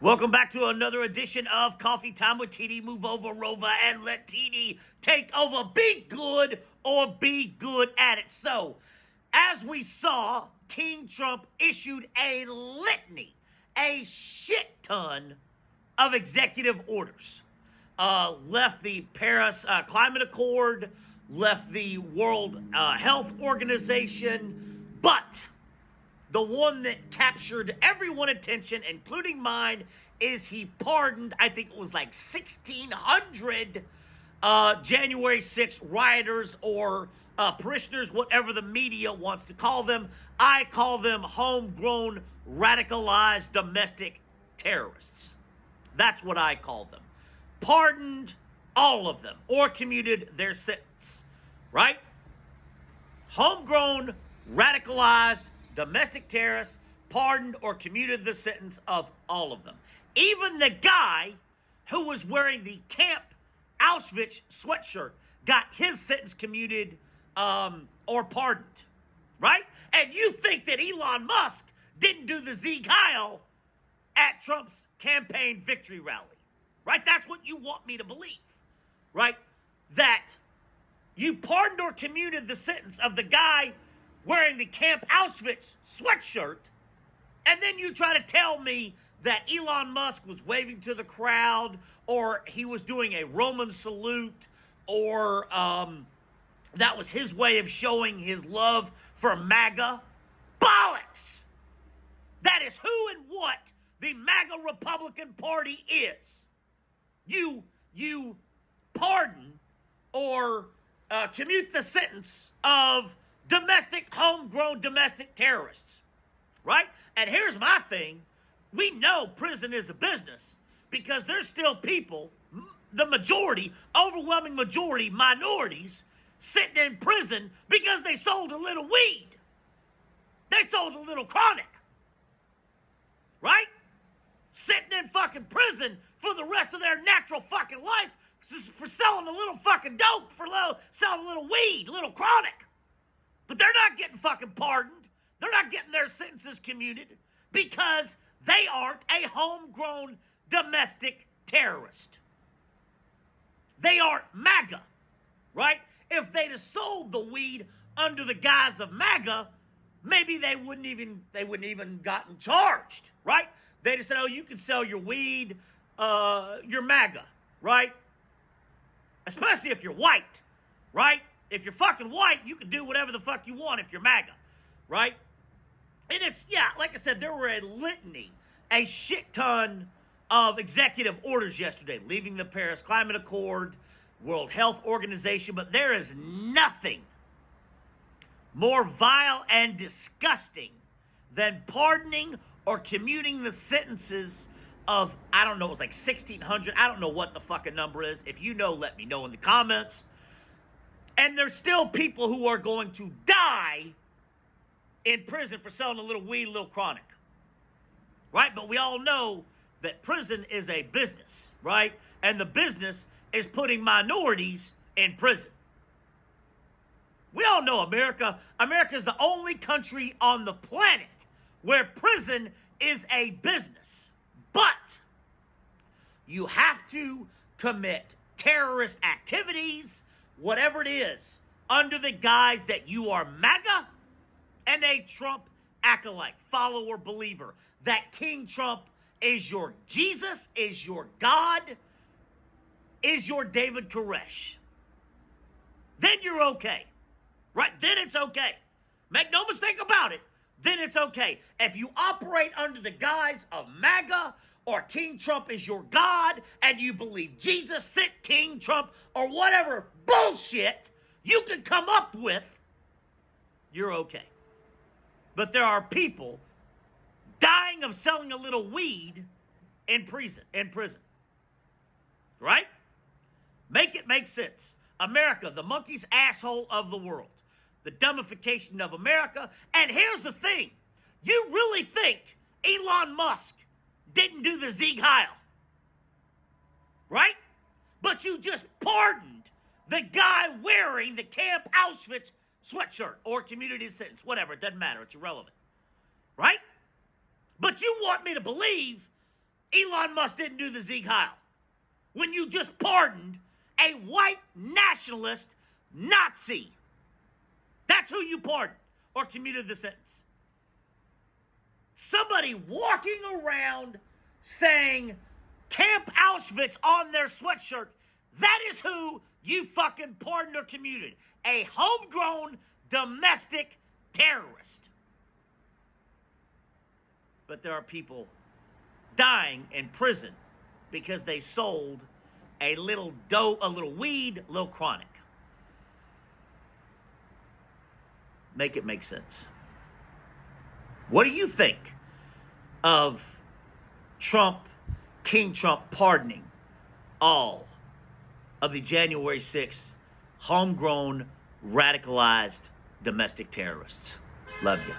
Welcome back to another edition of Coffee Time with TD. Move over, Rover, and let TD take over. Be good or be good at it. So, as we saw, King Trump issued a litany, a shit ton of executive orders. Left the Paris Climate Accord, left the World Health Organization, but the one that captured everyone's attention, including mine, is he pardoned, I think it was like 1,600 January 6th rioters or parishioners, whatever the media wants to call them. I call them homegrown, radicalized domestic terrorists. That's what I call them. Pardoned all of them or commuted their sentence, right? Homegrown, radicalized domestic terrorists, pardoned or commuted the sentence of all of them. Even the guy who was wearing the Camp Auschwitz sweatshirt got his sentence commuted or pardoned, right? And you think that Elon Musk didn't do the Sieg Heil at Trump's campaign victory rally, right? That's what you want me to believe, right? That you pardoned or commuted the sentence of the guy wearing the Camp Auschwitz sweatshirt, and then you try to tell me that Elon Musk was waving to the crowd, or he was doing a Roman salute, or that was his way of showing his love for MAGA. Bollocks! That is who and what the MAGA Republican Party is. You pardon or commute the sentence of homegrown domestic terrorists, right? And here's my thing. We know prison is a business because there's still people, the majority, overwhelming majority, minorities, sitting in prison because they sold a little weed. They sold a little chronic, right? Sitting in fucking prison for the rest of their natural fucking life for selling a little fucking dope, for selling a little weed, a little chronic. But they're not getting fucking pardoned. They're not getting their sentences commuted because they aren't a homegrown domestic terrorist. They aren't MAGA, right? If they'd have sold the weed under the guise of MAGA, maybe they wouldn't even gotten charged, right? They'd have said, oh, you can sell your weed, you're MAGA, right? Especially if you're white, right? If you're fucking white, you can do whatever the fuck you want if you're MAGA, right? And it's, like I said, there were a litany, a shit ton of executive orders yesterday, leaving the Paris Climate Accord, World Health Organization, but there is nothing more vile and disgusting than pardoning or commuting the sentences of, I don't know, it was like 1,600. I don't know what the fucking number is. If you know, let me know in the comments. And there's still people who are going to die in prison for selling a little weed, a little chronic. Right? But we all know that prison is a business, right? And the business is putting minorities in prison. We all know America. America is the only country on the planet where prison is a business. But you have to commit terrorist activities, whatever it is, under the guise that you are MAGA and a Trump acolyte, follower, believer, that King Trump is your Jesus, is your God, is your David Koresh. Then you're okay, right? Then it's okay. Make no mistake about it. Then it's okay. If you operate under the guise of MAGA or King Trump is your God and you believe Jesus sent King Trump or whatever bullshit you can come up with, you're okay. But there are people dying of selling a little weed in prison. Right? Make it make sense. America, the monkey's asshole of the world. The dumbification of America. And here's the thing. You really think Elon Musk didn't do the Sieg Heil? Right? But you just pardoned the guy wearing the Camp Auschwitz sweatshirt or community sentence, whatever, it doesn't matter, it's irrelevant, right? But you want me to believe Elon Musk didn't do the Sieg Heil when you just pardoned a white nationalist Nazi. That's who you pardoned or commuted the sentence. Somebody walking around saying Camp Auschwitz on their sweatshirt, that is who you fucking pardoned or commuted. A homegrown domestic terrorist. But there are people dying in prison because they sold a little dope, a little weed, a little chronic. Make it make sense. What do you think of King Trump pardoning all of the January 6th homegrown, radicalized domestic terrorists? Love you.